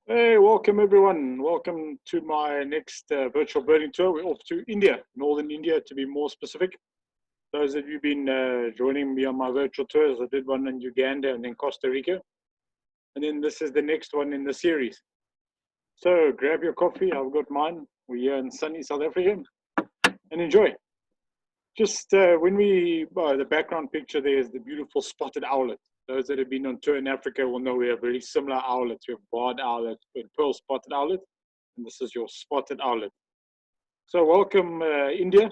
Hey, welcome everyone. Welcome to my next virtual birding tour. We're off to India, northern India to be more specific. Those of you been joining me on my virtual tours, I did one in Uganda and then Costa Rica. And then this is the next one in the series. So grab your coffee, I've got mine. We're here in sunny South Africa and enjoy. Just the background picture there is the beautiful spotted owlet. Those that have been on tour in Africa will know we have very similar owlets. We have barred owlet and pearl spotted owlet, and this is your spotted owlet. So welcome India.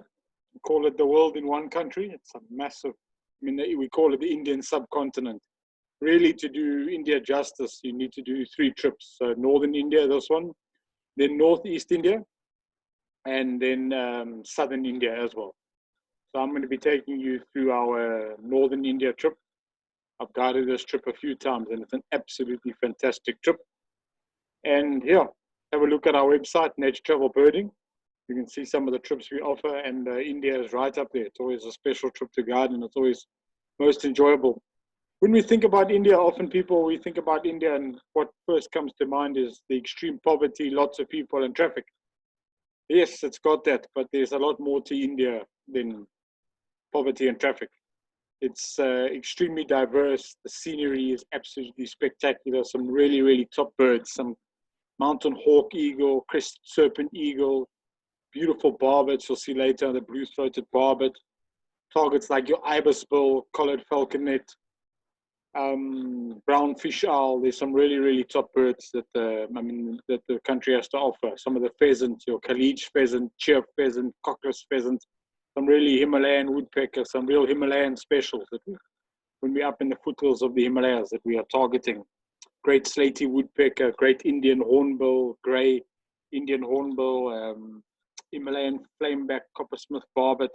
We call it the world in one country. It's a massive, we call it the Indian subcontinent. Really, to do India justice, you need to do 3 trips. So northern India, this one, then northeast India, and then southern India as well. So I'm going to be taking you through our northern India trip. I've guided this trip a few times and it's an absolutely fantastic trip. And yeah, have a look at our website, Nature Travel Birding. You can see some of the trips we offer, and India is right up there. It's always a special trip to guide and it's always most enjoyable. When we think about India, often we think about India and what first comes to mind is the extreme poverty, lots of people and traffic. Yes, it's got that, but there's a lot more to India than poverty and traffic. It's extremely diverse. The scenery is absolutely spectacular. Some really, really top birds, some mountain hawk eagle, crested serpent eagle, beautiful barbets. You'll see later the blue-throated barbet. Targets like your ibis bill, collared falconet, brown fish owl. There's some really, really top birds that the country has to offer. Some of the pheasants, your Khalij pheasant, cheer pheasant, cockless pheasant, some really Himalayan woodpecker, some real Himalayan specials that when we're up in the foothills of the Himalayas that we are targeting. Great slaty woodpecker, great Indian hornbill, grey Indian hornbill, Himalayan flameback, coppersmith barbet.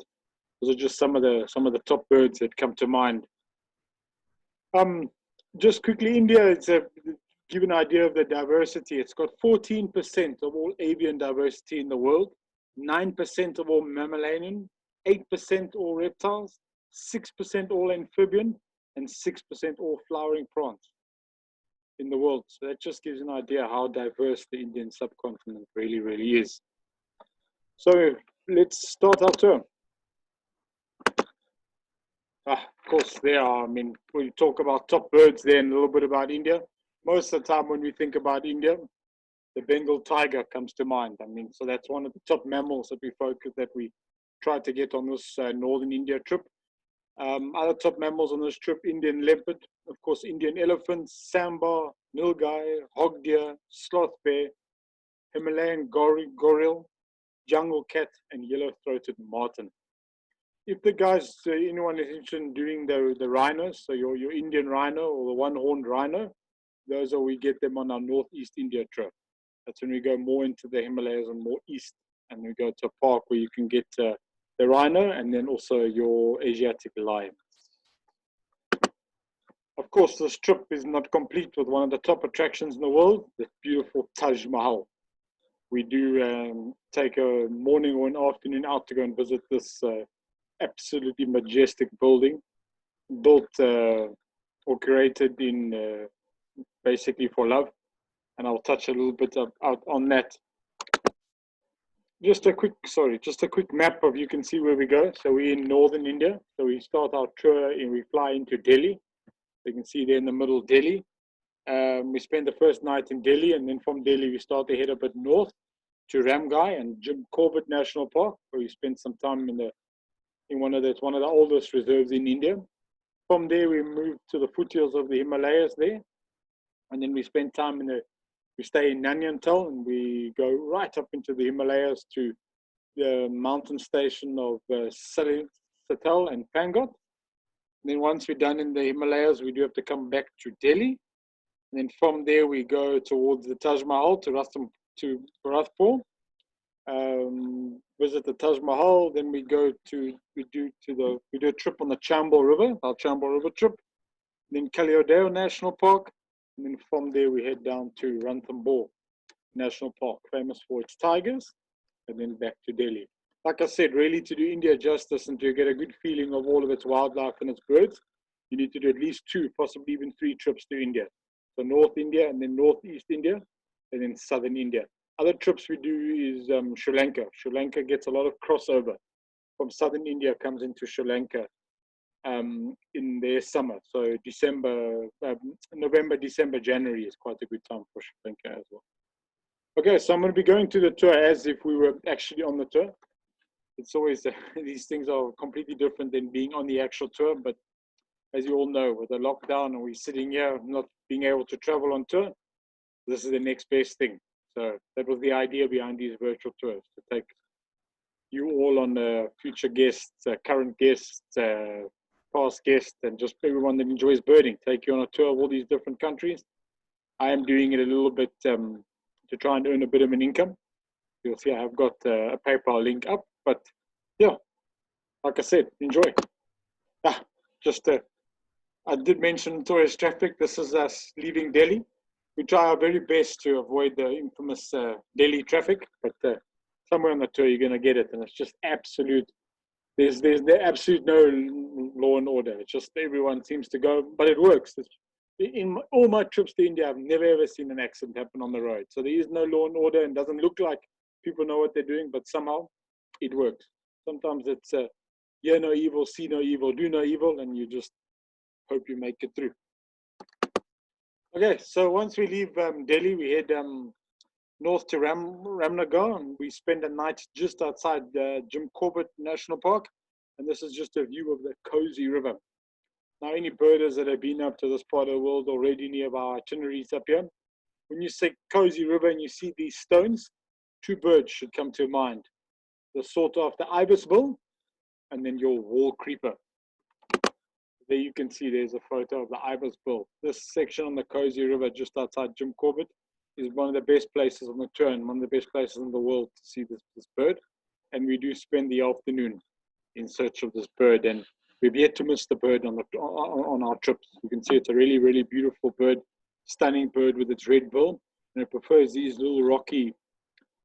Those are just some of the top birds that come to mind. Just quickly, India, give an idea of the diversity. It's got 14% of all avian diversity in the world, 9% of all mammalian, 8% all reptiles, 6% all amphibian, and 6% all flowering plants in the world. So that just gives an idea how diverse the Indian subcontinent really, really is. So let's start our tour. Of course, we talk about top birds there and a little bit about India. Most of the time when we think about India, the Bengal tiger comes to mind. So that's one of the top mammals that we try to get on this northern India trip. Other top mammals on this trip, Indian leopard, of course, Indian elephant, sambar, nilgai, hog deer, sloth bear, Himalayan goril, jungle cat, and yellow-throated marten. If anyone is interested in doing the rhinos, so your Indian rhino or the one-horned rhino, we get them on our northeast India trip. That's when we go more into the Himalayas and more east, and we go to a park where you can get the rhino and then also your Asiatic lion. Of course, this trip is not complete with one of the top attractions in the world, the beautiful Taj Mahal. We do take a morning or an afternoon out to go and visit this absolutely majestic building, built or created in basically for love, and I'll touch a little bit out on that. Just a quick map of, you can see where we go. So we're in northern India. So we start our tour and we fly into Delhi. You can see there in the middle, Delhi. We spend the first night in Delhi, and then from Delhi we start to head a bit north to Ramgai and Corbett National Park, where we spend some time in one of the oldest reserves in India. From there we move to the foothills of the Himalayas there, and then we spend time we stay in Nainital, and we go right up into the Himalayas to the mountain station of Satel and Pangot. And then once we're done in the Himalayas, we do have to come back to Delhi. And then from there we go towards the Taj Mahal to Ranthambore. Visit the Taj Mahal. Then we do a trip on the Chambal River, our Chambal River trip. Then Keoladeo National Park. And then from there we head down to Ranthambore National Park, famous for its tigers, and then back to Delhi. Like I said, really to do India justice and to get a good feeling of all of its wildlife and its birds, you need to do at least 2, possibly even 3 trips to India. So North India and then Northeast India, and then southern India. Other trips we do is Sri Lanka. Sri Lanka gets a lot of crossover from southern India, comes into Sri Lanka in their summer. So November, December, January is quite a good time for Sri Lanka as well. Okay, so I'm going to be going to the tour as if we were actually on the tour. It's always, these things are completely different than being on the actual tour, but as you all know, with the lockdown and we're sitting here not being able to travel on tour, this is the next best thing. So that was the idea behind these virtual tours, to take you all on future guests, current guests, past guests, and just everyone that enjoys birding, take you on a tour of all these different countries. I am doing it a little bit to try and earn a bit of an income. You'll see I have got a PayPal link up, but yeah, like I said, enjoy. I did mention tourist traffic. This is us leaving Delhi. We try our very best to avoid the infamous Delhi traffic, but somewhere on the tour you're going to get it, and it's just absolute. There's absolute no law and order. It's just everyone seems to go, but it works. In all my trips to India, I've never ever seen an accident happen on the road. So there is no law and order, and doesn't look like people know what they're doing, but somehow it works. Sometimes it's hear no evil, see no evil, do no evil, and you just hope you make it through. Okay, so once we leave Delhi, we head north to Ramnagar, and we spend a night just outside Jim Corbett National Park, and this is just a view of the Cozy River. Now, any birders that have been up to this part of the world already, any of our itineraries up here, when you say Cozy River and you see these stones, two birds should come to mind. The sought after ibisbill, and then your wall creeper. There you can see there's a photo of the ibisbill. This section on the Cozy River just outside Jim Corbett is one of the best places on the tour and one of the best places in the world to see this bird. And we do spend the afternoon in search of this bird, and we've yet to miss the bird on our trips. You can see it's a really, really beautiful bird, stunning bird with its red bill, and it prefers these little rocky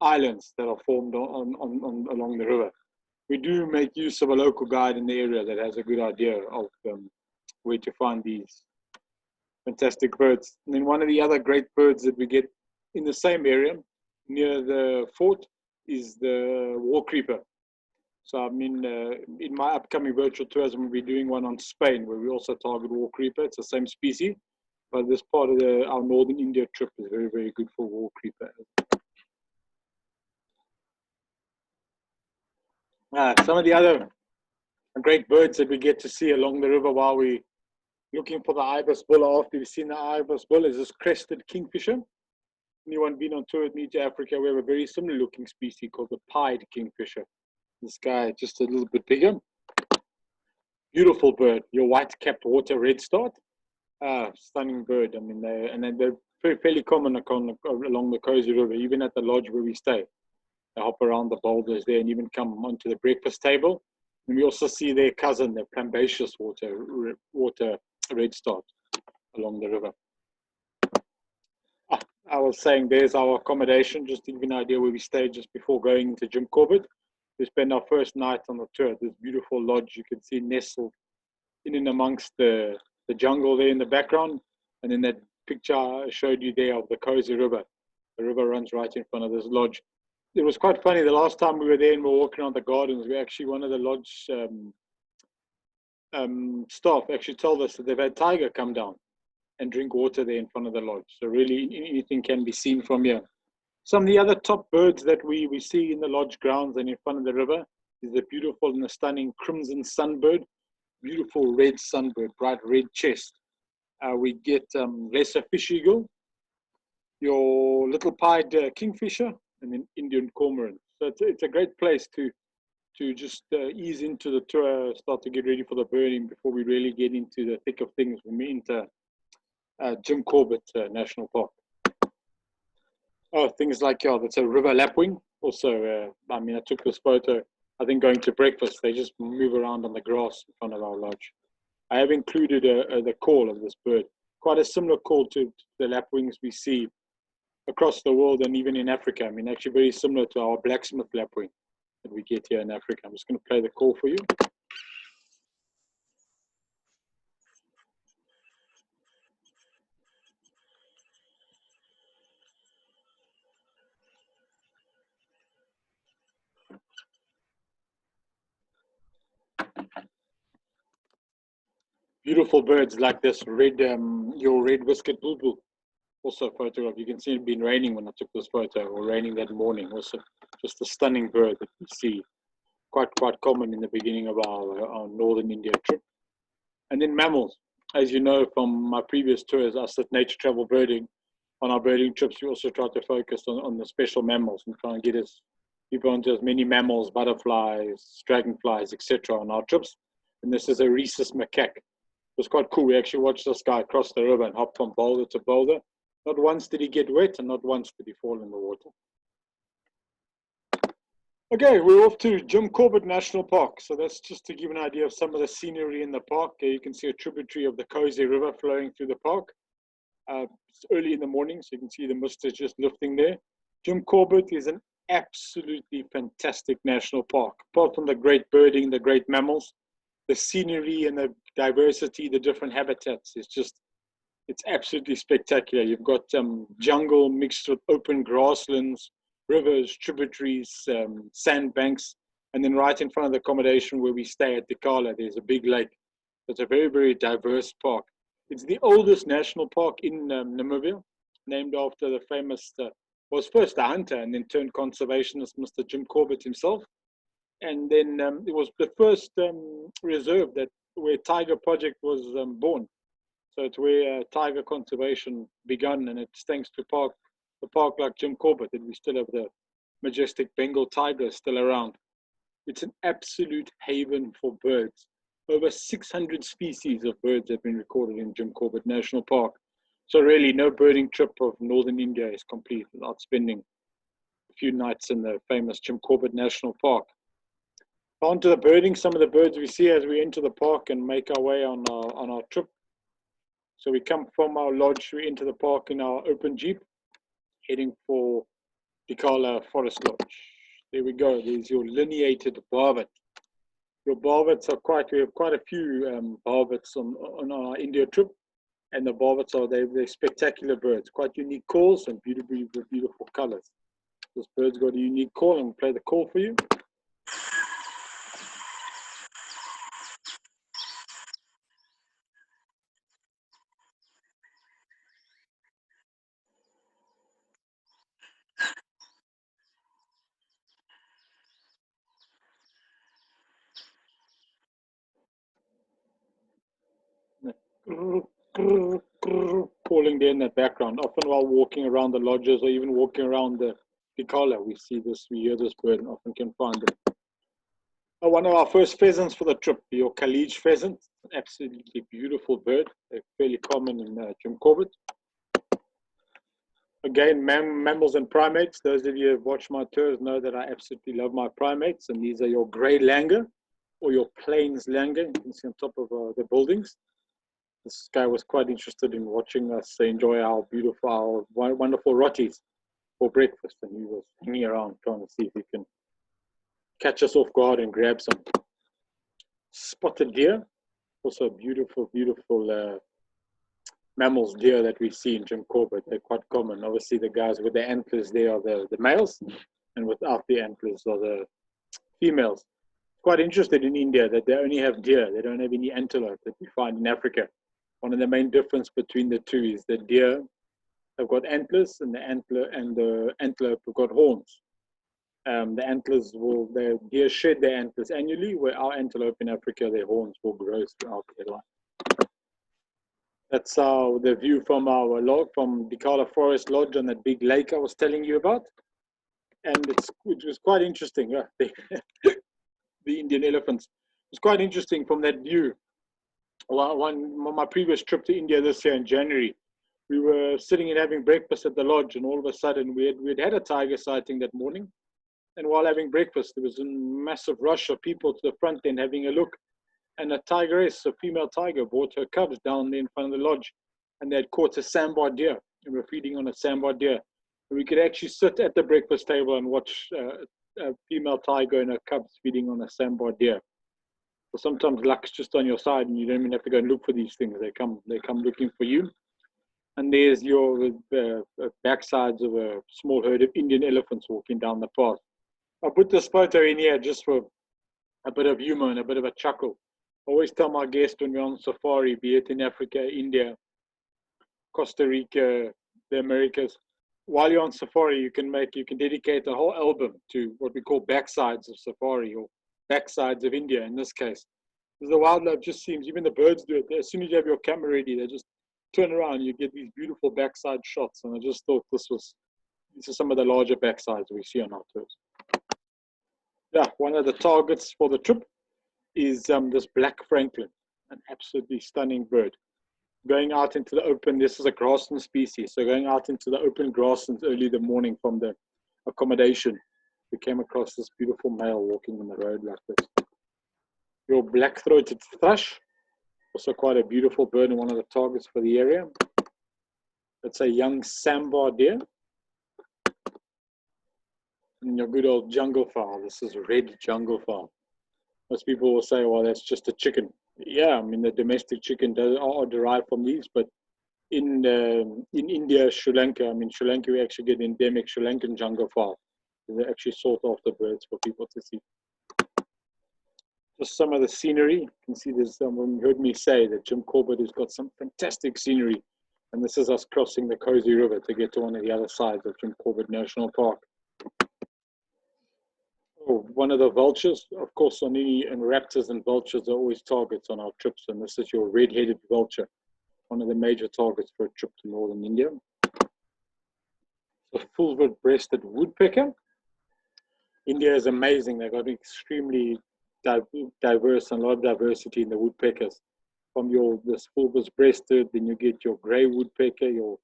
islands that are formed along the river. We do make use of a local guide in the area that has a good idea of where to find these fantastic birds. And then one of the other great birds that we get in the same area near the fort is the wall creeper. So I mean, in my upcoming virtual tours, I'm going to be doing one on Spain, where we also target wall creeper. It's the same species, but this part of our northern India trip is very, very good for wall creeper. Some of the other great birds that we get to see along the river while we're looking for the ibisbill, after we've seen the ibisbill, is this crested kingfisher. Anyone been on tour with me to Africa, we have a very similar looking species called the pied kingfisher. This guy just a little bit bigger. Beautiful bird, your white-capped water redstart. Stunning bird. I mean, they're fairly common along the Cozy River, even at the lodge where we stay. They hop around the boulders there and even come onto the breakfast table. And we also see their cousin, the plambaceous water redstart along the river. I was saying there's our accommodation, just to give you an idea where we stayed just before going into Jim Corbett. We spent our first night on the tour at this beautiful lodge. You can see nestled in and amongst the jungle there in the background. And then that picture I showed you there of the Cozy River. The river runs right in front of this lodge. It was quite funny. The last time we were there and we were walking around the gardens, we actually, one of the lodge staff actually told us that they've had tiger come down and drink water there in front of the lodge. So really anything can be seen from here. Some of the other top birds that we see in the lodge grounds and in front of the river is the beautiful and the stunning crimson sunbird. Beautiful red sunbird, bright red chest. We get lesser fish eagle, your little pied kingfisher, and then Indian cormorant. So it's a great place to just ease into the tour, start to get ready for the birding before we really get into the thick of things when we enter Jim Corbett National Park. Oh, things like, that's a river lapwing. Also, I mean, I took this photo, I think going to breakfast, they just move around on the grass in front of our lodge. I have included the call of this bird. Quite a similar call to the lapwings we see across the world and even in Africa. I mean, actually very similar to our blacksmith lapwing that we get here in Africa. I'm just going to play the call for you. beautiful birds like this red, your red whiskered bulbul. Also a photograph. You can see it been raining when I took this photo, or raining that morning. Also, just a stunning bird that we see quite common in the beginning of our northern India trip. And then mammals. As you know from my previous tours, us at Nature Travel Birding, on our birding trips, we also try to focus on the special mammals and try and get people onto as many mammals, butterflies, dragonflies, etc. on our trips. And this is a rhesus macaque. It was quite cool. We actually watched this guy cross the river and hop from boulder to boulder. Not once did he get wet, and not once did he fall in the water. Okay, we're off to Jim Corbett National Park. So that's just to give an idea of some of the scenery in the park. You can see a tributary of the Keoladeo River flowing through the park. It's early in the morning, so you can see the mist is just lifting there. Jim Corbett is an absolutely fantastic national park. Apart from the great birding, the great mammals, the scenery and the diversity, the different habitats, it's absolutely spectacular. You've got jungle mixed with open grasslands, rivers, tributaries, sandbanks, and then right in front of the accommodation where we stay at Tikala, there's a big lake. It's a very, very diverse park. It's the oldest national park in Namibia, named after the famous, was first a hunter and then turned conservationist, Mr. Jim Corbett himself. And then it was the first reserve where Tiger Project was born. So it's where tiger conservation begun, and it's thanks to the park like Jim Corbett that we still have the majestic Bengal tiger still around. It's an absolute haven for birds. Over 600 species of birds have been recorded in Jim Corbett National Park. So really, no birding trip of northern India is complete without spending a few nights in the famous Jim Corbett National Park. On to the birding, some of the birds we see as we enter the park and make our way on our trip. So we come from our lodge, we enter the park in our open jeep, heading for Tikala Forest Lodge. There we go, there's your lineated barbet. Your barbets are we have quite a few barbets on our India trip, and the barbets they're spectacular birds, quite unique calls and beautiful colors. This bird's got a unique call, and we'll play the call for you. Calling there in the background, often while walking around the lodges or even walking around the Tikala, we hear this bird and often can find them. One of our first pheasants for the trip, your Khalij pheasant, absolutely beautiful bird. They're fairly common in Jim Corbett. Again, mammals and primates. Those of you who have watched my tours know that I absolutely love my primates, and these are your grey langur or your plains langur. You can see on top of the buildings. This guy was quite interested in watching us enjoy our wonderful rotis for breakfast, and he was hanging around trying to see if he can catch us off guard and grab some. Spotted deer, also beautiful mammals, deer that we see in Jim Corbett. They're quite common. Obviously, the guys with the antlers there are the males, and without the antlers are the females. Quite interested in India that they only have deer. They don't have any antelope that we find in Africa. One of the main difference between the two is the deer have got antlers, and the antelope have got horns. The deer shed their antlers annually, where our antelope in Africa, their horns will grow throughout their life. That's the view from our lodge, from Tikala Forest Lodge on that big lake I was telling you about. And it was quite interesting. The Indian elephants. It's quite interesting from that view. On my previous trip to India this year in January, we were sitting and having breakfast at the lodge, and all of a sudden we'd had a tiger sighting that morning. And while having breakfast, there was a massive rush of people to the front end having a look. And a tigress, a female tiger, brought her cubs down there in front of the lodge, and they had caught a sambar deer, and were feeding on a sambar deer. And we could actually sit at the breakfast table and watch a female tiger and her cubs feeding on a sambar deer. So sometimes luck's just on your side, and you don't even have to go and look for these things. They come looking for you. And there's your backsides of a small herd of Indian elephants walking down the path. I put this photo in here just for a bit of humor and a bit of a chuckle always tell my guests when we're on safari, be it in Africa, India, Costa Rica, the Americas, while you're on safari, you can dedicate a whole album to what we call backsides of safari, or backsides of India in this case. Because the wildlife just seems, even the birds do it. As soon as you have your camera ready, they just turn around, you get these beautiful backside shots. And I just thought these are some of the larger backsides we see on our tours. Yeah, one of the targets for the trip is this black francolin, an absolutely stunning bird. Going out into the open, this is a grassland species, so going out into the open grasslands early in the morning from the accommodation, we came across this beautiful male walking on the road like this. Your black-throated thrush, also quite a beautiful bird and one of the targets for the area. It's a young sambar deer. And your good old jungle fowl, this is red jungle fowl. Most people will say, well, that's just a chicken. Yeah, I mean, the domestic chicken are derived from these, but in India, Sri Lanka, we actually get endemic Sri Lankan jungle fowl. They're actually sought after birds for people to see. Just some of the scenery. You can see there's someone heard me say that Jim Corbett has got some fantastic scenery. And this is us crossing the Cozy River to get to one of the other sides of Jim Corbett National Park. Oh, one of the vultures, of course, and raptors and vultures are always targets on our trips. And this is your red-headed vulture, one of the major targets for a trip to northern India. The full-breasted woodpecker. India is amazing. They've got extremely diverse and a lot of diversity in the woodpeckers. From this full-breasted, then you get your grey woodpecker, your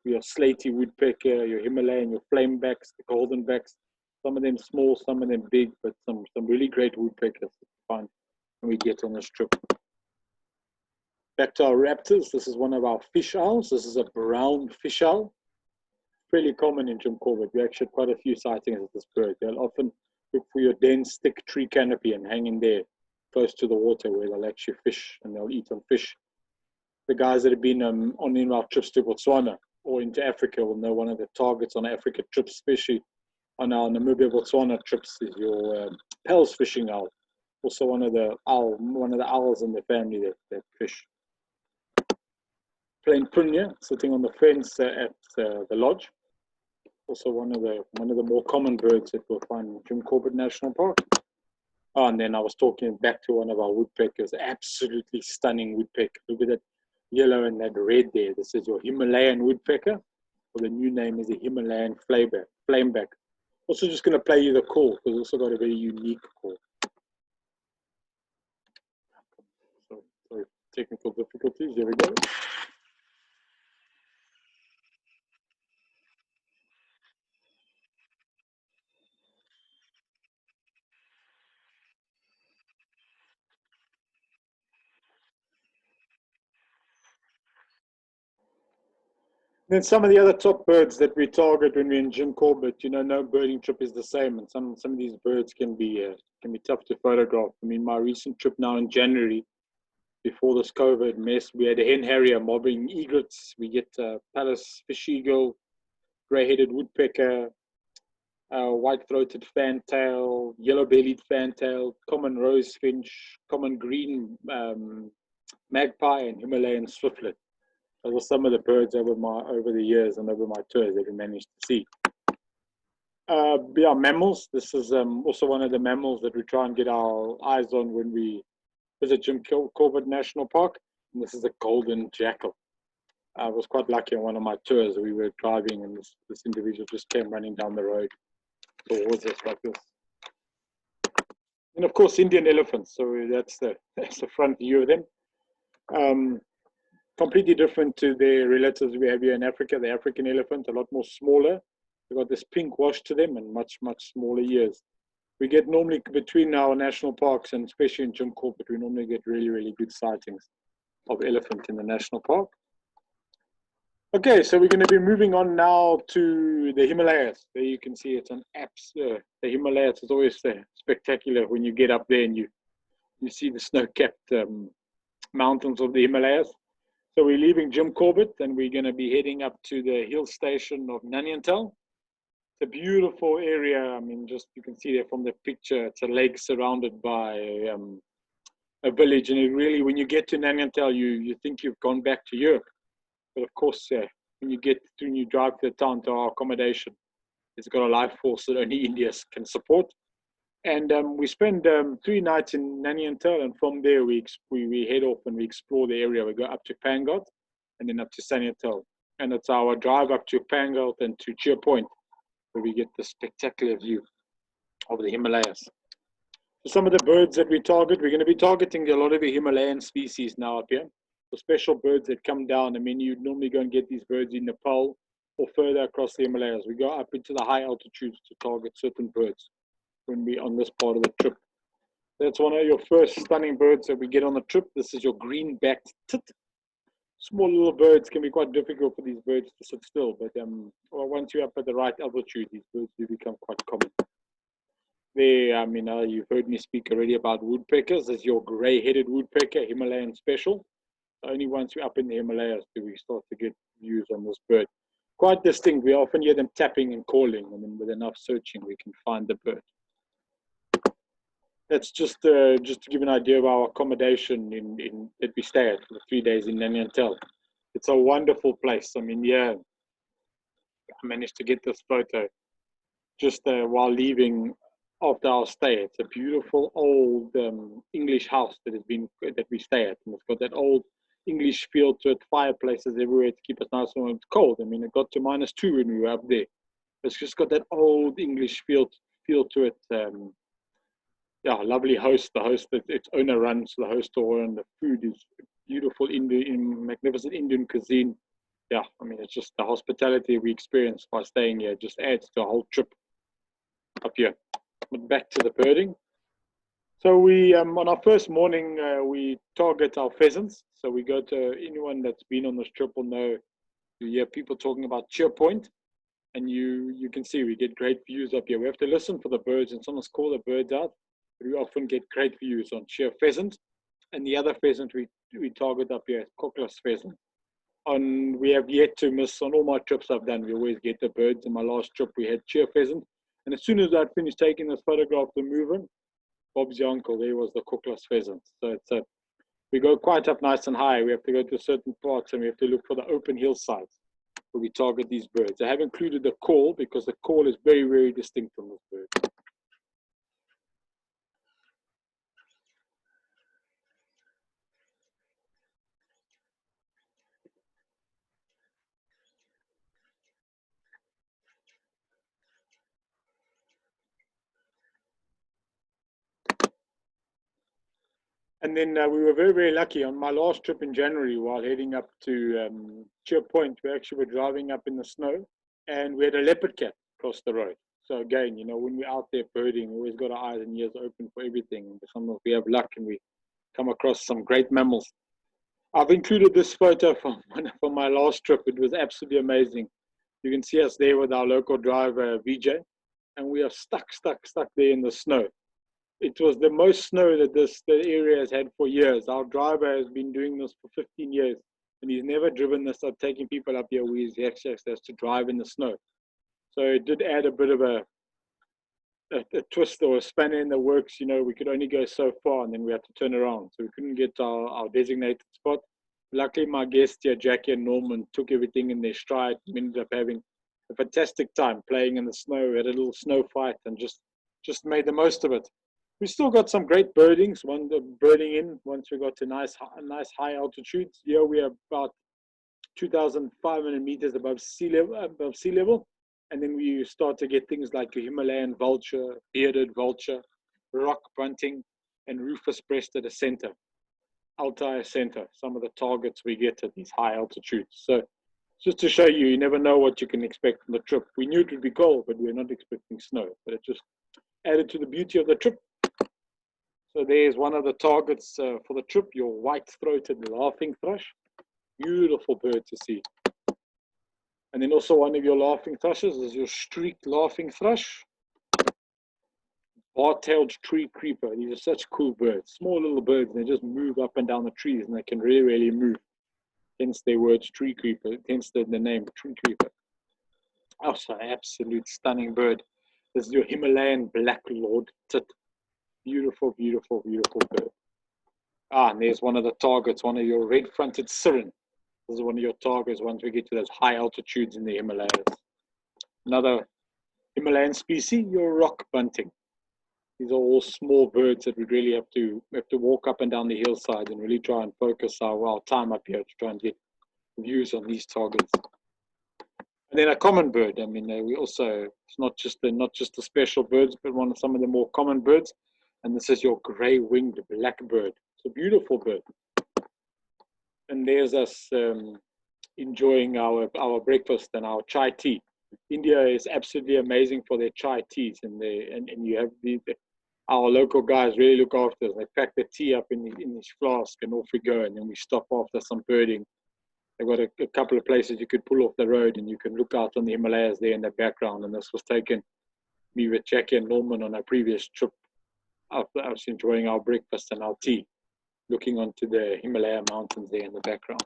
slaty woodpecker, your Himalayan, your flamebacks, the goldenbacks. Some of them small, some of them big, but some really great woodpeckers to find when we get on this trip. Back to our raptors. This is one of our fish owls. This is a brown fish owl. Fairly common in Jim Corbett. We actually had quite a few sightings of this bird. They'll often look for your dense, thick tree canopy and hang in there close to the water where they'll actually fish and they'll eat on fish. The guys that have been on our trips to Botswana or into Africa will know one of the targets on Africa trips, especially on our Namibia Botswana trips, is your Pels fishing owl. Also one of the owls in the family that fish. Plain prunia sitting on the fence at the lodge. Also one of the more common birds that we'll find in Jim Corbett National Park. Oh, and then I was talking back to one of our woodpeckers, absolutely stunning woodpecker. Look at that yellow and that red there. This is your Himalayan woodpecker, or the new name is the Himalayan flameback. Also just going to play you the call, because it's also got a very unique call. Sorry, technical difficulties. There we go. Then some of the other top birds that we target when we're in Jim Corbett, no birding trip is the same, and some of these birds can be tough to photograph. I mean, my recent trip now in January, before this COVID mess, we had a hen harrier mobbing egrets. We get Pallas fish eagle, grey-headed woodpecker, white-throated fantail, yellow-bellied fantail, common rose finch, common green magpie, and Himalayan swiftlet. Those are some of the birds over the years and over my tours that we managed to see. Mammals. This is also one of the mammals that we try and get our eyes on when we visit Jim Corbett National Park. And this is a golden jackal. I was quite lucky on one of my tours. We were driving and this individual just came running down the road towards us like this. And of course, Indian elephants. So that's the front view of them. Completely different to the relatives we have here in Africa. The African elephant, a lot more smaller. They've got this pink wash to them and much, much smaller ears. We get normally between our national parks, and especially in Jim Corbett, we normally get really, really good sightings of elephant in the national park. Okay, so we're going to be moving on now to the Himalayas. There you can see it's an the Himalayas is always spectacular when you get up there and you see the snow-capped mountains of the Himalayas. So we're leaving Jim Corbett and we're going to be heading up to the hill station of Nanyantall. It's a beautiful area. I mean, just you can see there from the picture, it's a lake surrounded by a village, and it really, when you get to Nanyangtal, you think you've gone back to Europe. But of course, when you drive to the town, to our accommodation, it's got a life force that only India can support. And we spend 3 nights in Nanyangtal, and from there we head off and we explore the area. We go up to Pangot and then up to Sanyangtal. And it's our drive up to Pangot and to Cheer Point where we get the spectacular view of the Himalayas. So some of the birds that we target, we're going to be targeting a lot of the Himalayan species now up here. The special birds that come down. I mean, you'd normally go and get these birds in Nepal or further across the Himalayas. We go up into the high altitudes to target certain birds when we're on this part of the trip. That's one of your first stunning birds that we get on the trip. This is your green-backed tit. Small little birds can be quite difficult for these birds to sit still, but once you're up at the right altitude, these birds do become quite common. There, you've heard me speak already about woodpeckers. There's your grey-headed woodpecker, Himalayan special. Only once we're up in the Himalayas do we start to get views on this bird. Quite distinct. We often hear them tapping and calling, and then with enough searching, we can find the bird. That's just to give an idea of our accommodation that we stay at for the 3 days in Nanyangtal. It's a wonderful place. I mean, yeah, I managed to get this photo just while leaving after our stay. It's a beautiful old English house that we stay at, and it's got that old English feel to it. Fireplaces everywhere to keep us nice when it's cold. I mean, it got to -2 when we were up there. It's just got that old English feel to it. Yeah, lovely host. The host, its owner runs the host store, and the food is beautiful magnificent Indian cuisine. Yeah, I mean, it's just the hospitality we experienced by staying here just adds to a whole trip up here. But back to the birding. So we, on our first morning, we target our pheasants. So we go to, anyone that's been on this trip will know, you hear people talking about Cheer Point, and you can see we get great views up here. We have to listen for the birds, and sometimes call the birds out. But we often get great views on Cheer pheasant, and the other pheasant we target up here is cockless pheasant. We have yet to miss, on all my trips I've done, we always get the birds. In my last trip we had Cheer pheasant, and as soon as I'd finished taking this photograph of the movement, Bob's your uncle, there was the cockless pheasant. So we go quite up nice and high. We have to go to certain parts, and we have to look for the open hillsides where we target these birds. I have included the call because the call is very, very distinct from this bird. And then we were very, very lucky. On my last trip in January, while heading up to Cheer Point, we actually were driving up in the snow, and we had a leopard cat across the road. So again, when we're out there birding, we always got our eyes and ears open for everything. Sometimes we have luck and we come across some great mammals. I've included this photo from my last trip. It was absolutely amazing. You can see us there with our local driver, VJ, and we are stuck there in the snow. It was the most snow that the area has had for years. Our driver has been doing this for 15 years, and he's never driven this or taking people up here where he actually has to drive in the snow. So it did add a bit of a twist or a spanner in the works. We could only go so far, and then we had to turn around. So we couldn't get to our designated spot. Luckily, my guests here, Jackie and Norman, took everything in their stride. We ended up having a fantastic time playing in the snow. We had a little snow fight and just made the most of it. We still got some great birdings. Birding in once we got to nice high altitudes. Here we are about 2,500 meters above sea level, and then we start to get things like the Himalayan vulture, bearded vulture, rock bunting, and rufous-breasted center, Altai center. Some of the targets we get at these high altitudes. So just to show you never know what you can expect from the trip. We knew it would be cold, but we're not expecting snow. But it just added to the beauty of the trip. So there's one of the targets for the trip, your white-throated laughing thrush. Beautiful bird to see. And then also one of your laughing thrushes is your streaked laughing thrush. Bar-tailed tree creeper. These are such cool birds. Small little birds, and they just move up and down the trees, and they can really, really move. Hence their words tree creeper, hence the name tree creeper. Also, absolute stunning bird. This is your Himalayan black lord tit. Beautiful, beautiful, beautiful bird. And there's one of the targets, one of your red-fronted siren. This is one of your targets once we get to those high altitudes in the Himalayas. Another Himalayan species, your rock bunting. These are all small birds that we really have to walk up and down the hillside and really try and focus our time up here to try and get views on these targets. And then a common bird. I mean, we also, it's not just the special birds, but some of the more common birds. And this is your grey-winged blackbird. It's a beautiful bird. And there's us enjoying our breakfast and our chai tea. India is absolutely amazing for their chai teas, and you have our local guys really look after us. They pack the tea up in this flask, and off we go. And then we stop after some birding. They've got a couple of places you could pull off the road, and you can look out on the Himalayas there in the background. And this was taken me with Jackie and Norman on our previous trip. After I was enjoying our breakfast and our tea, looking onto the Himalaya mountains there in the background.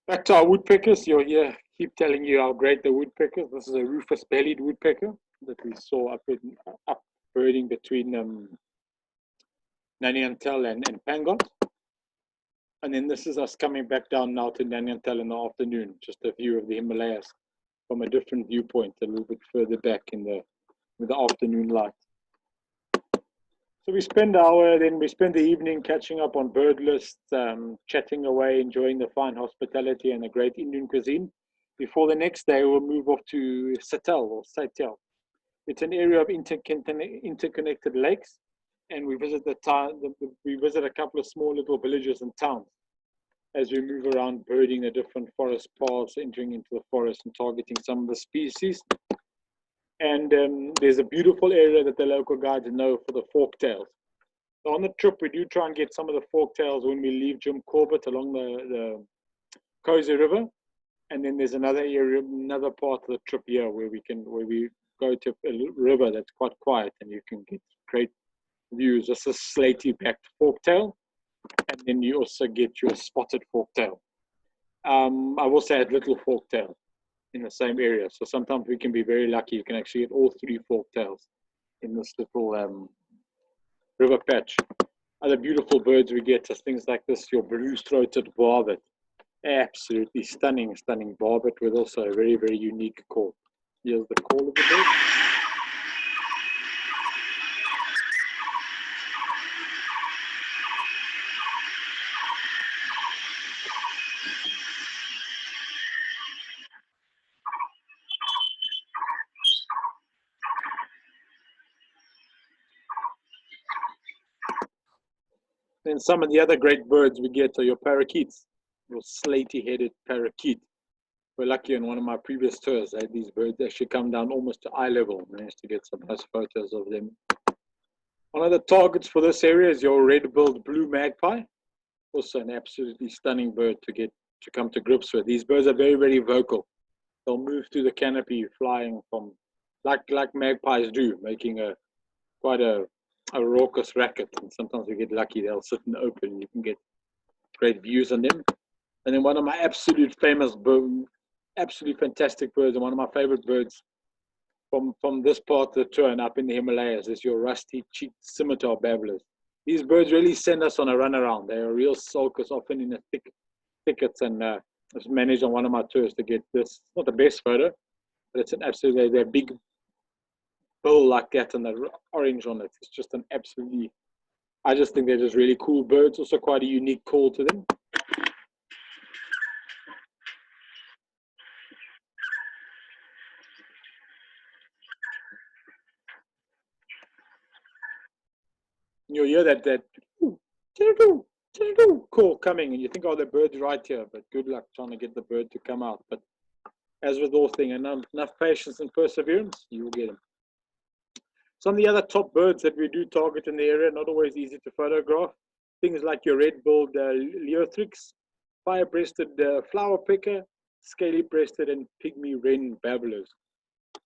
Back to our woodpeckers. You'll hear keep telling you how great the woodpeckers. This is a rufous-bellied woodpecker that we saw up birding between Nanyantal and Pangot. And then this is us coming back down now to Nanyantal in the afternoon, just a view of the Himalayas from a different viewpoint, a little bit further back with the afternoon light. So we spend the evening catching up on bird lists, chatting away, enjoying the fine hospitality and the great Indian cuisine. Before the next day, we'll move off to Saitel. It's an area of interconnected lakes, and we visit a couple of small little villages and towns as we move around, birding the different forest paths, entering into the forest and targeting some of the species. And there's a beautiful area that the local guides know for the forktails. So on the trip, we do try and get some of the forktails when we leave Jim Corbett along the Cozy River. And then there's another part of the trip here where we go to a river that's quite quiet, and you can get great views. This is slaty backed forktail, and then you also get your spotted forktail. I've also had little forktail in the same area, so sometimes we can be very lucky. You can actually get all three forktails in this little river patch. Other beautiful birds we get are things like this, your blue-throated barbet. Absolutely stunning barbet with also a very, very unique call. Here's the call of the bird. Then some of the other great birds we get are your parakeets, your slaty-headed parakeet. We're lucky on one of my previous tours, I had these birds actually come down almost to eye level. Managed to get some nice photos of them. One of the targets for this area is your red-billed blue magpie. Also an absolutely stunning bird to come to grips with. These birds are very, very vocal. They'll move through the canopy flying from, like magpies do, making quite a raucous racket. And sometimes we get lucky, they'll sit in the open and you can get great views on them. And then one of my absolute fantastic birds, and one of my favorite birds from this part of the tour and up in the Himalayas is your rusty-cheeked scimitar babblers. These birds really send us on a run around. They are real sulkers, often in the thickets, and I was managed on one of my tours to get this, not the best photo, but it's an absolutely, they're big bill like that and the orange on it. It's just an absolutely, I just think they're just really cool birds. Also quite a unique call to them. You'll hear that call coming, and you think, oh, the bird's right here, but good luck trying to get the bird to come out. But as with all things, enough patience and perseverance, you will get them. Some of the other top birds that we do target in the area, not always easy to photograph, things like your red-billed leothrix, fire-breasted flower pecker, scaly-breasted and pygmy wren babblers.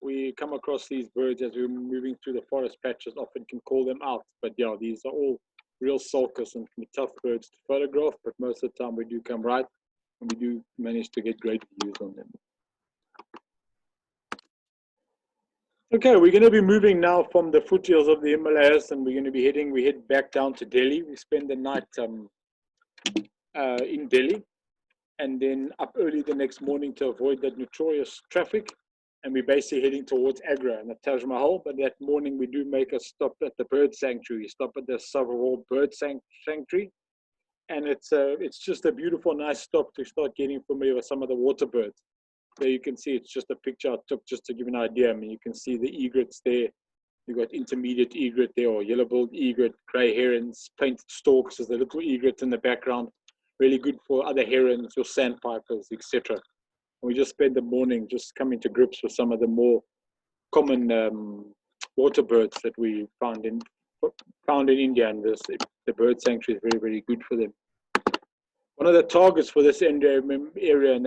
We come across these birds as we're moving through the forest patches, often can call them out. But yeah, these are all real sulkers and can be tough birds to photograph, but most of the time we do come right and we do manage to get great views on them. Okay, we're going to be moving now from the foothills of the Himalayas, and we're going to be we head back down to Delhi. We spend the night in Delhi, and then up early the next morning to avoid that notorious traffic. And we're basically heading towards Agra and the Taj Mahal. But that morning we do make a stop at the bird sanctuary. Stop at the Savarwal bird sanctuary, and it's just a beautiful, nice stop to start getting familiar with some of the water birds. There you can see it's just a picture I took just to give you an idea. I mean, you can see the egrets there. You've got intermediate egret there, or yellow-billed egret, grey herons, painted storks. There's a little egret in the background. Really good for other herons, your sandpipers, etc. We just spend the morning just coming to grips with some of the more common water birds that we found in India, and the bird sanctuary is very, very good for them. One of the targets for this area, and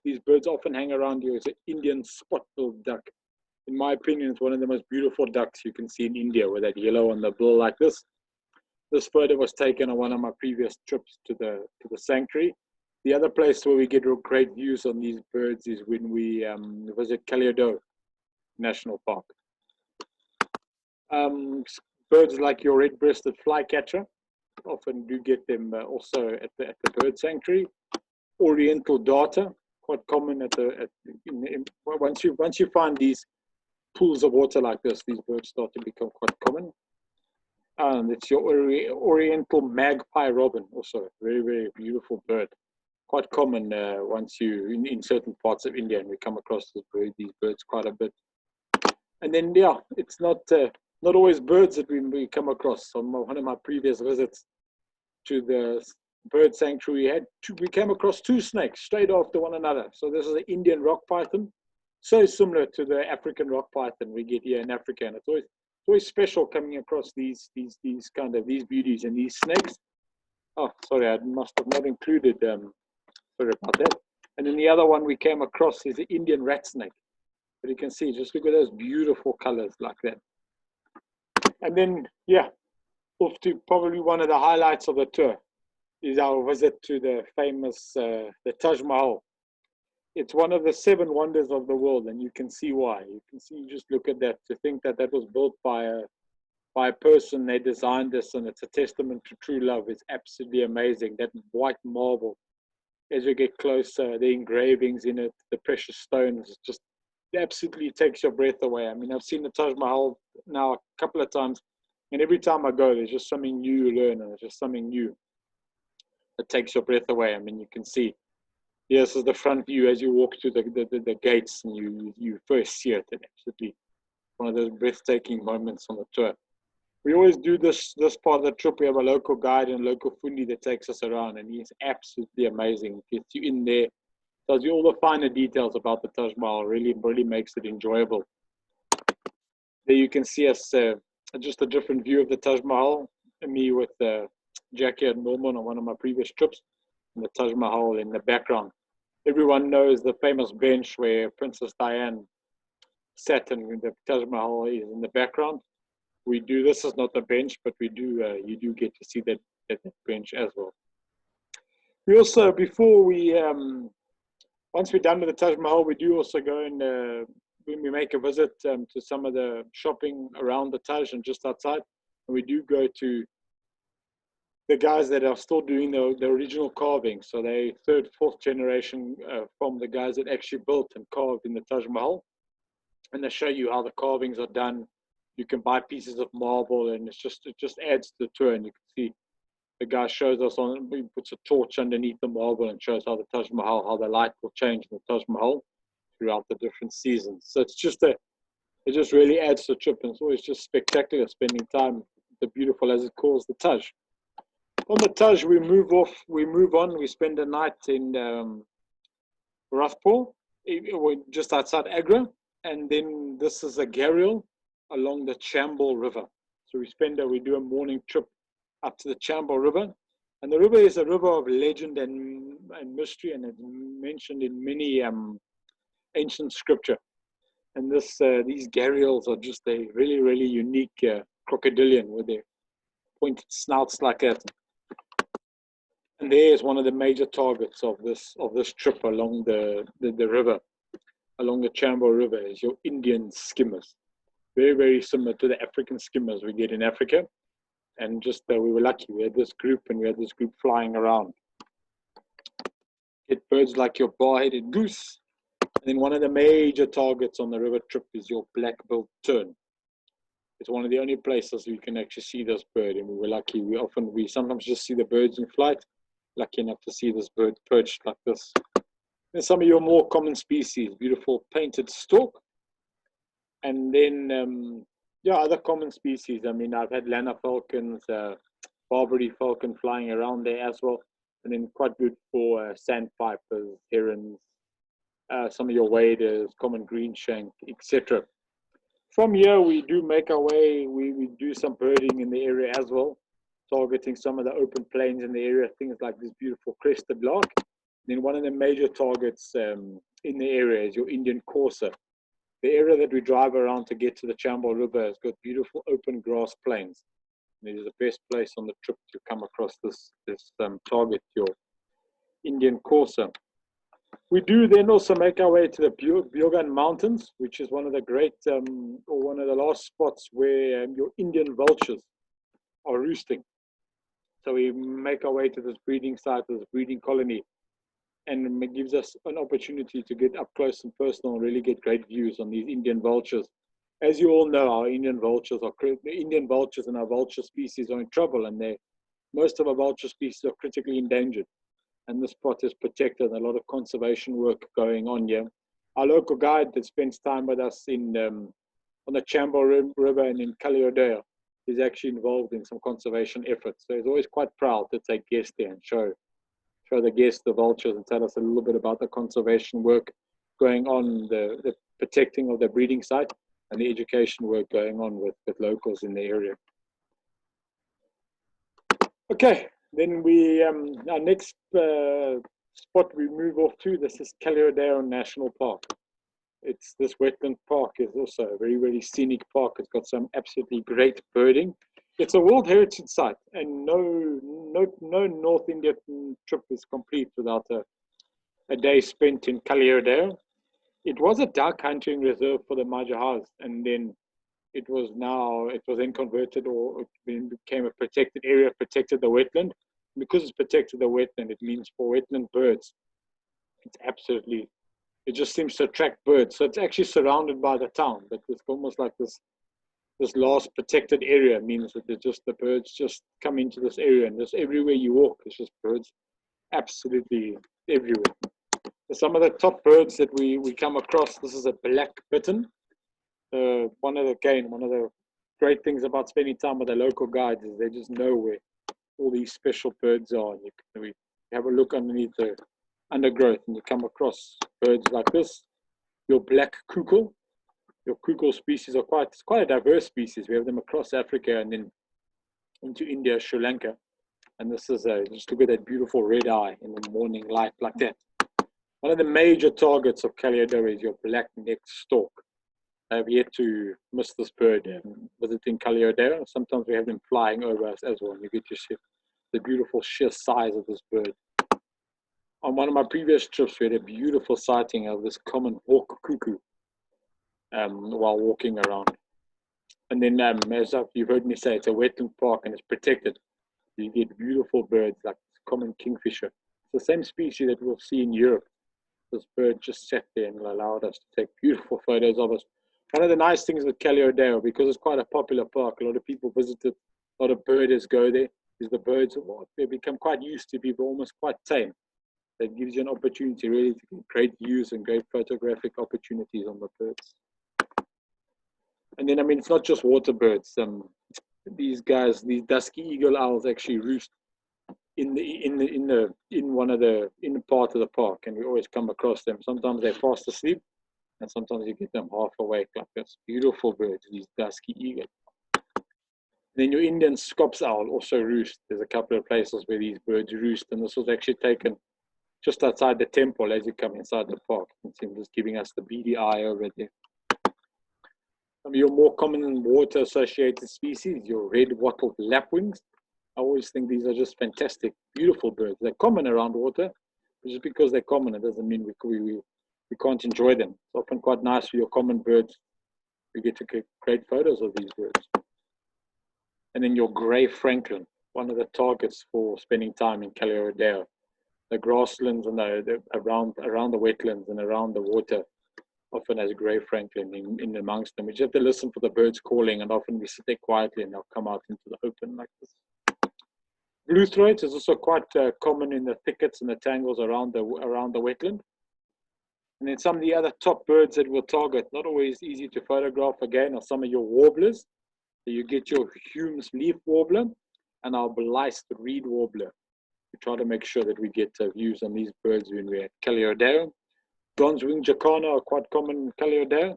these birds often hang around here, is an Indian spot-billed duck. In my opinion, it's one of the most beautiful ducks you can see in India, with that yellow on the bill like this. This photo was taken on one of my previous trips to the sanctuary. The other place where we get great views on these birds is when we visit Keoladeo National Park. Birds like your red-breasted flycatcher, often do get them also at the bird sanctuary. Oriental darter, quite common once you find these pools of water like this, these birds start to become quite common. It's your Oriental magpie robin, also a very, very beautiful bird. Quite common once you in certain parts of India, and we come across these birds quite a bit. And then it's not always birds that we come across. On one of my previous visits to the bird sanctuary, we came across two snakes straight after one another. So this is an Indian rock python, so similar to the African rock python we get here in Africa. And it's always special coming across these beauties and these snakes. Oh, sorry, I must have not included. Sorry about that. And then the other one we came across is the Indian rat snake. But you can see, just look at those beautiful colors like that. And then, off to probably one of the highlights of the tour is our visit to the famous the Taj Mahal. It's one of the 7 wonders of the world, and you can see why. You can see, just look at that. To think that was built by a person, they designed this, and it's a testament to true love. It's absolutely amazing. That white marble, as you get closer, the engravings in it, the precious stones, just absolutely takes your breath away. I mean, I've seen the Taj Mahal now a couple of times, and every time I go, there's just something new you learn, and there's just something new that takes your breath away. I mean, you can see, this is the front view as you walk through the gates, and you first see it, and absolutely one of those breathtaking moments on the tour. We always do this part of the trip. We have a local guide and a local foodie that takes us around, and he's absolutely amazing. Gets you in there, tells you all the finer details about the Taj Mahal. Really makes it enjoyable. There you can see us, just a different view of the Taj Mahal. And me with Jackie and Norman on one of my previous trips, and the Taj Mahal in the background. Everyone knows the famous bench where Princess Diane sat, and the Taj Mahal is in the background. This is not a bench, but you do get to see that bench as well. We also, once we're done with the Taj Mahal, we do also go and when we make a visit to some of the shopping around the Taj and just outside, and we do go to the guys that are still doing the original carving. So they 3rd, 4th generation from the guys that actually built and carved in the Taj Mahal, and they show you how the carvings are done. You can buy pieces of marble, and it just adds to the tour. And you can see the guy shows us he puts a torch underneath the marble and shows how the Taj Mahal, how the light will change in the Taj Mahal throughout the different seasons. So it just really adds to the trip, and it's always just spectacular spending time the beautiful, as it calls, the Taj. On the Taj, we move on. We spend a night in Ranthambore, just outside Agra, and then this is a gharial along the Chambal River. So we do a morning trip up to the Chambal River, and the river is a river of legend and mystery, and it's mentioned in many ancient scripture. And these gharials are just a really, really unique crocodilian with their pointed snouts like that. And there is one of the major targets of this trip along the river. along the Chambal River is your Indian skimmers. Very, very similar to the African skimmers we get in Africa. And just we were lucky. We had this group flying around. Get birds like your bar-headed goose. And then one of the major targets on the river trip is your black-billed tern. It's one of the only places you can actually see this bird, and we were lucky. We sometimes just see the birds in flight. Lucky enough to see this bird perched like this. Then some of your more common species, beautiful painted stork. And then, other common species. I mean, I've had Lanner falcons, Barbary falcon flying around there as well. And then quite good for sandpipers, herons, some of your waders, common greenshank, etc. From here, we do make our way. We do some birding in the area as well, targeting some of the open plains in the area, things like this beautiful crested lark. Then one of the major targets in the area is your Indian courser. The area that we drive around to get to the Chambal River has got beautiful open grass plains. And it is the best place on the trip to come across this target, your Indian courser. We do then also make our way to the Biogan Mountains, which is one of the great, or one of the last spots where your Indian vultures are roosting. So we make our way to this breeding site, this breeding colony, and it gives us an opportunity to get up close and personal and really get great views on these Indian vultures. As you all know, our Indian vultures and our vulture species are in trouble, and most of our vulture species are critically endangered. And this spot is protected, and a lot of conservation work going on here. Our local guide that spends time with us on the Chambal River and in Keoladeo is actually involved in some conservation efforts. So he's always quite proud to take guests there and show the guests the vultures and tell us a little bit about the conservation work going on, the protecting of the breeding site, and the education work going on with locals in the area. Okay. Then our next spot we move off to, this is Keoladeo National Park. This wetland park is also a very, very scenic park. It's got some absolutely great birding. It's a World Heritage Site, and no North India trip is complete without a day spent in Keoladeo. It was a duck hunting reserve for the Mahajahas, and then it was then converted, or it became a protected area, protected the wetland. Because it's protected the wetland, it means for wetland birds, it just seems to attract birds. So it's actually surrounded by the town, but it's almost like this last protected area means that the birds just come into this area, and just everywhere you walk, it's just birds absolutely everywhere. So some of the top birds that we come across, this is a black bittern. One of the great things about spending time with the local guides is they just know where all these special birds are. We have a look underneath the undergrowth and you come across birds like this. Your black cuckoo. Your cuckoo species are quite a diverse species. We have them across Africa and then into India, Sri Lanka. And this is just look at that beautiful red eye in the morning light like that. One of the major targets of Keoladeo is your black-necked stork. I have yet to miss this bird visiting Keoladeo. Sometimes we have them flying over us as well, and you get to see the beautiful sheer size of this bird. On one of my previous trips, we had a beautiful sighting of this common hawk cuckoo while walking around. And then, as you've heard me say, it's a wetland park and it's protected. You get beautiful birds like common kingfisher. It's the same species that we'll see in Europe. This bird just sat there and allowed us to take beautiful photos of us. One of the nice things with Keoladeo, because it's quite a popular park, a lot of people visit it, a lot of birders go there, is the birds, they become quite used to people, almost quite tame. That gives you an opportunity really to get great views and great photographic opportunities on the birds. And then, I mean, it's not just water birds. These dusky eagle owls actually roost in the part of the park, and we always come across them. Sometimes they're fast asleep, and sometimes you get them half awake like this. Beautiful birds, these dusky eagle. And then your Indian scops owl also roost. There's a couple of places where these birds roost, and this was actually taken just outside the temple as you come inside the park. It's just giving us the beady eye over there. Some of your more common water-associated species, your red-wattled lapwings. I always think these are just fantastic, beautiful birds. They're common around water, but just because they're common, it doesn't mean we you can't enjoy them. It's often quite nice for your common birds. You get to get great photos of these birds. And then your grey francolin, one of the targets for spending time in Keoladeo. The grasslands and around the wetlands and around the water often has grey francolin in amongst them. We just have to listen for the birds calling, and often we sit there quietly and they'll come out into the open like this. Blue throat is also quite common in the thickets and the tangles around the wetland. And then some of the other top birds that we'll target, not always easy to photograph again, are some of your warblers. So you get your Hume's leaf warbler and our bliced reed warbler. We try to make sure that we get views on these birds when we're at Keoladeo. Bronze-winged jacana are quite common in Keoladeo,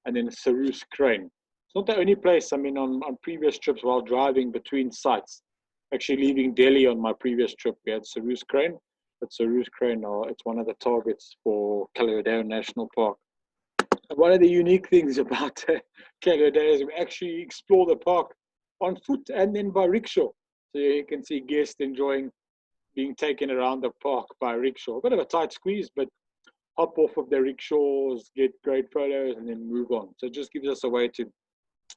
and then Saroose crane. It's not the only place. I mean, on previous trips while driving between sites, actually leaving Delhi on my previous trip, we had Saroose crane. But Saroose crane it's one of the targets for Keoladeo National Park. And one of the unique things about Keoladeo is we actually explore the park on foot and then by rickshaw. So you can see guests enjoying being taken around the park by rickshaw. A bit of a tight squeeze, but hop off of the rickshaws, get great photos, and then move on. So it just gives us a way to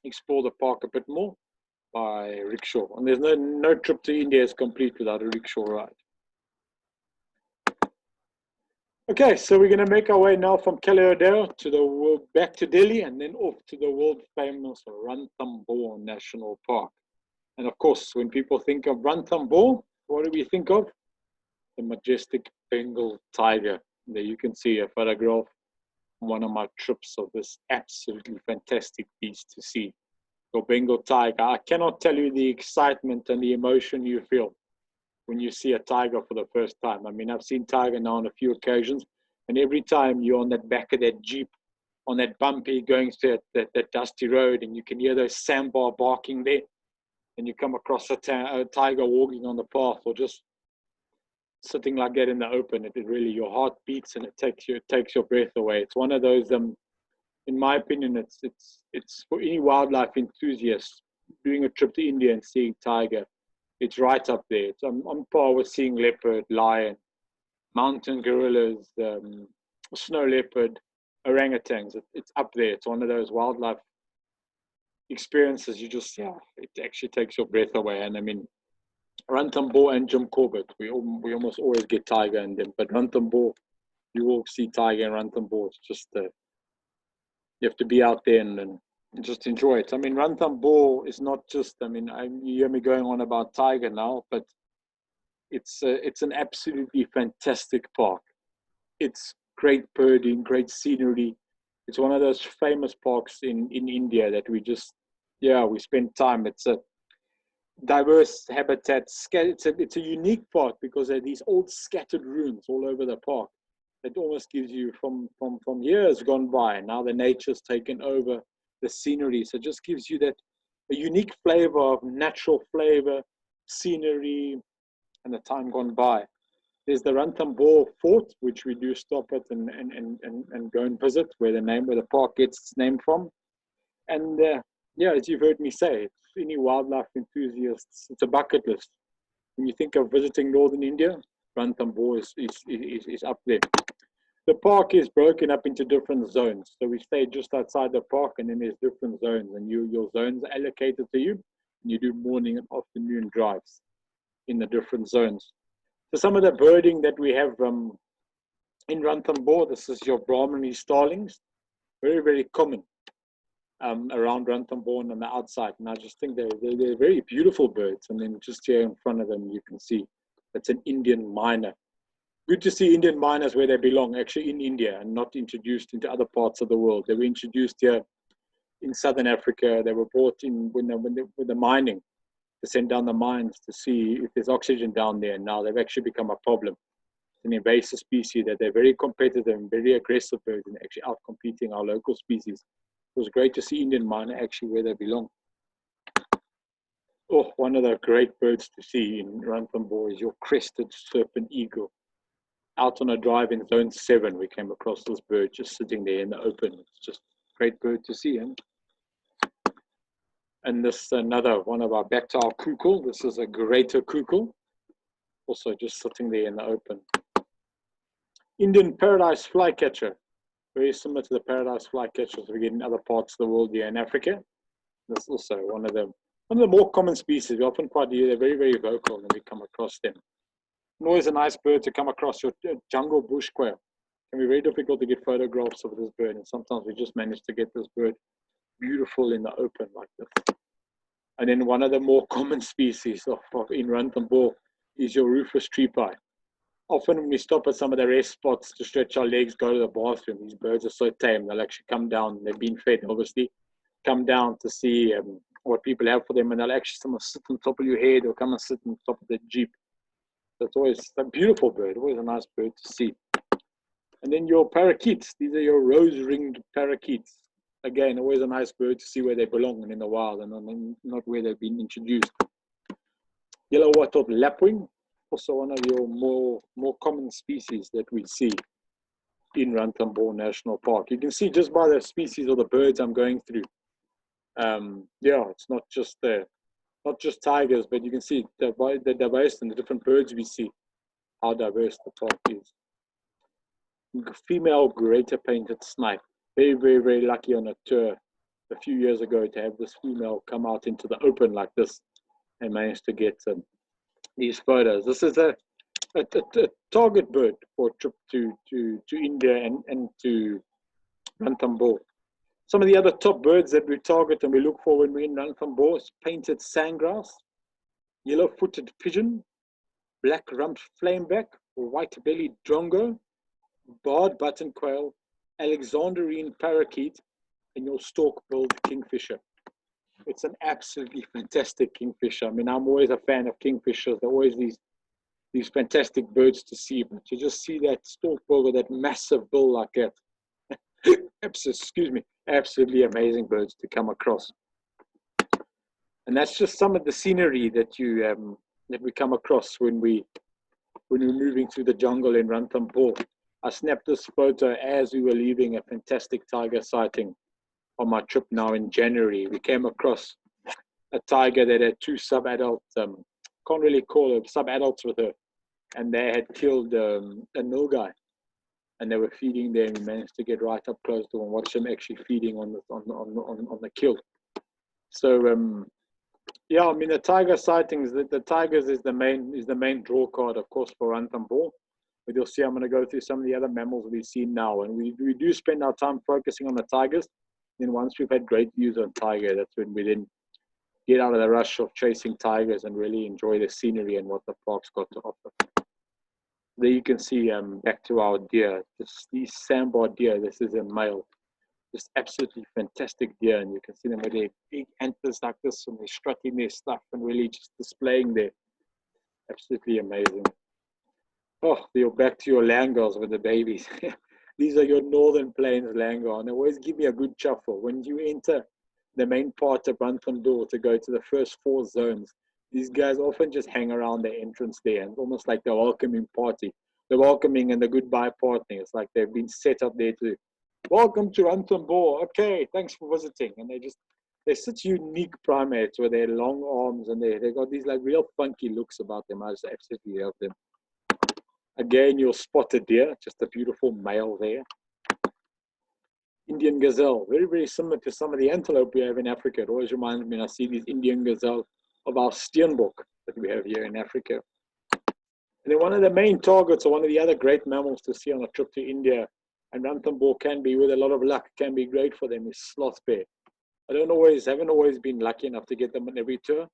explore the park a bit more by rickshaw. And there's no trip to India is complete without a rickshaw ride. Okay, so we're going to make our way now from Keoladeo back to Delhi, and then off to the world famous Ranthambore National Park. And of course, when people think of Ranthambore, what do we think of? The majestic Bengal tiger. There you can see a photograph on one of my trips of this absolutely fantastic beast to see. Your Bengal tiger. I cannot tell you the excitement and the emotion you feel when you see a tiger for the first time. I mean, I've seen tiger now on a few occasions, and every time you're on that back of that Jeep, on that bumpy going to that dusty road, and you can hear those sambar barking there, and you come across a tiger walking on the path, or just sitting like that in the open, it really, your heart beats and it takes your breath away. It's one of those, in my opinion, it's for any wildlife enthusiast doing a trip to India and seeing tiger. It's right up there. It's on par with seeing leopard, lion, mountain gorillas, snow leopard, orangutans. It's up there. It's one of those wildlife experiences. It actually takes your breath away. And I mean, Ranthambore and Corbett, we almost always get tiger in them, but Ranthambore, you will see tiger in Ranthambore. It's just you have to be out there and just enjoy it. I mean, Ranthambore is not just, I mean, you hear me going on about tiger now, but it's an absolutely fantastic park. It's great birding, great scenery. It's one of those famous parks in India that we spend time. It's a diverse habitats. It's a unique park because there are these old scattered ruins all over the park that almost gives you from years gone by. Now the nature's taken over the scenery, so it just gives you a unique flavor of natural flavor, scenery, and the time gone by. There's the Ranthambore Fort, which we do stop at and go and visit, where the park gets its name from. And as you've heard me say, any wildlife enthusiasts, it's a bucket list. When you think of visiting northern India, Ranthambore is up there. The park is broken up into different zones. So we stay just outside the park, and then there's different zones, and your zones are allocated to you, and you do morning and afternoon drives in the different zones. So some of the birding that we have in Ranthambore, this is your Brahmani starlings, very, very common around Ranthambore and on the outside. And I just think they're very beautiful birds. And then just here in front of them, you can see that's an Indian myna. Good to see Indian mynas where they belong, actually in India, and not introduced into other parts of the world. They were introduced here in Southern Africa. They were brought in with the mining, to send down the mines to see if there's oxygen down there. And now they've actually become a problem. It's an invasive species that they're very competitive and very aggressive birds, and actually out-competing our local species. It was great to see Indian myna actually where they belong. Oh, one of the great birds to see in Ranthambore is your crested serpent eagle. Out on a drive in zone 7, we came across this bird just sitting there in the open. It's just a great bird to see. And this is another one of our, back to our kukul. This is a greater kukul, also just sitting there in the open. Indian paradise flycatcher. very similar to the paradise flycatchers we get in other parts of the world here in Africa. That's also one of the more common species. We often quite hear they're very, very vocal when we come across them. And always a nice bird to come across. Your jungle bush quail. It can be very difficult to get photographs of this bird, and sometimes we just manage to get this bird beautiful in the open like this. And then one of the more common species in Ranthambore is your rufous tree pie. Often when we stop at some of the rest spots to stretch our legs, go to the bathroom, these birds are so tame. They'll actually come down. They've been fed, obviously. Come down to see what people have for them, and they'll actually some sit on top of your head or come and sit on top of the jeep. That's always a beautiful bird, always a nice bird to see. And then your parakeets, these are your rose-ringed parakeets. Again, always a nice bird to see where they belong and in the wild, and not where they've been introduced. Yellow white-top lapwing, also one of your more common species that we see in Ranthambore National Park. You can see just by the species of the birds I'm going through. Yeah, it's not just tigers, but you can see the diverse and the different birds we see, how diverse the park is. Female greater painted snipe. Very, very, very lucky on a tour a few years ago to have this female come out into the open like this and manage to get these photos. This is a target bird for a trip to India and to Ranthambore. Some of the other top birds that we target and we look for when we're in Ranthambore is painted sandgrouse, yellow-footed pigeon, black-rumped flameback, white-bellied drongo, barred button quail, Alexandrine parakeet, and your stork-billed kingfisher. It's an absolutely fantastic kingfisher. I mean, I'm always a fan of kingfishers. They're always these fantastic birds to see, but to just see that stork-bill with that massive bill like that, excuse me, absolutely amazing birds to come across. And that's just some of the scenery that we come across when we're moving through the jungle in Ranthambore. I snapped this photo as we were leaving a fantastic tiger sighting on my trip now in January. We came across a tiger that had two sub-adults, can't really call her sub-adults with her, and they had killed a nilgai, and they were feeding there, and we managed to get right up close to them and watch them actually feeding on the kill. So yeah, I mean the tiger sightings, the tigers is the main draw card, of course, for Ranthambore. But you'll see I'm going to go through some of the other mammals we've seen now, and we do spend our time focusing on the tigers. Then once we've had great views on tiger, that's when we then get out of the rush of chasing tigers and really enjoy the scenery and what the park's got to offer. There you can see back to our deer. These sambar deer. This is a male, just absolutely fantastic deer, and you can see them with their big antlers like this, and they're strutting their stuff and really just displaying their absolutely amazing. Oh, you're back to your langurs with the babies. These are your Northern Plains langur, and they always give me a good chuffle. When you enter the main part of Ranthambore to go to the first 4 zones, these guys often just hang around the entrance there, and almost like the welcoming party. The welcoming and the goodbye party. It's like they've been set up there to, welcome to Ranthambore. Okay, thanks for visiting. And they're such unique primates with their long arms, and they got these like real funky looks about them. I just absolutely love them. Again, your spotted deer, just a beautiful male there. Indian gazelle, very, very similar to some of the antelope we have in Africa. It always reminds me when I see these Indian gazelle of our steenbok that we have here in Africa. And then one of the main targets, or one of the other great mammals to see on a trip to India, and Ranthambore can be, with a lot of luck, can be great for them, is sloth bear. I haven't always been lucky enough to get them on every tour.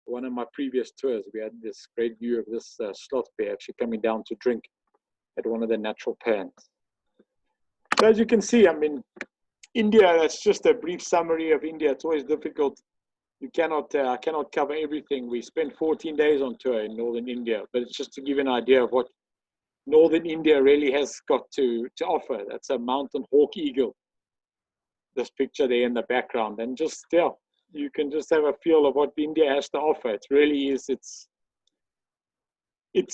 One of my previous tours, we had this great view of this sloth bear actually coming down to drink at one of the natural pans. So as you can see, I mean, India, that's just a brief summary of India. It's always difficult. You cannot cover everything. We spent 14 days on tour in Northern India, but it's just to give you an idea of what Northern India really has got to offer. That's a mountain hawk eagle. This picture there in the background, and just you can just have a feel of what India has to offer. It really is. It's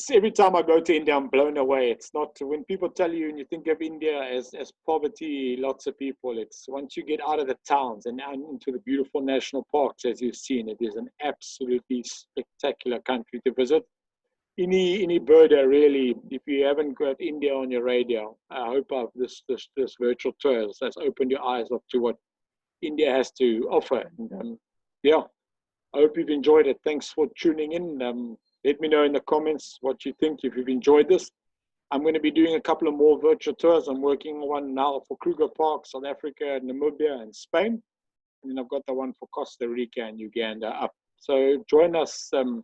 every time I go to India, I'm blown away. It's not, when people tell you and you think of India as poverty, lots of people, it's once you get out of the towns and into the beautiful national parks, as you've seen, it is an absolutely spectacular country to visit. any birder really, if you haven't got India on your radar, I hope this virtual tour has opened your eyes up to what India has to offer. And yeah, I hope you've enjoyed it. Thanks for tuning in. Let me know in the comments what you think, if you've enjoyed this. I'm going to be doing a couple of more virtual tours. I'm working on one now for Kruger Park, South Africa, Namibia, and Spain. And then I've got the one for Costa Rica and Uganda up. So join us on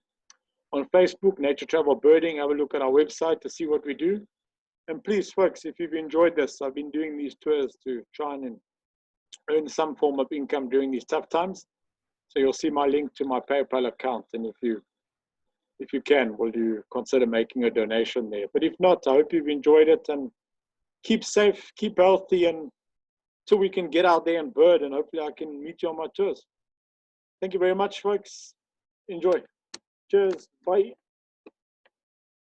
Facebook, Nature Travel Birding. Have a look at our website to see what we do. And please, folks, if you've enjoyed this, I've been doing these tours to try and earn some form of income during these tough times. So you'll see my link to my PayPal account. And if you can, will you consider making a donation there? But if not, I hope you've enjoyed it, and keep safe, keep healthy, and till we can get out there and bird, and hopefully I can meet you on my tours. Thank you very much, folks. Enjoy. Cheers. Bye.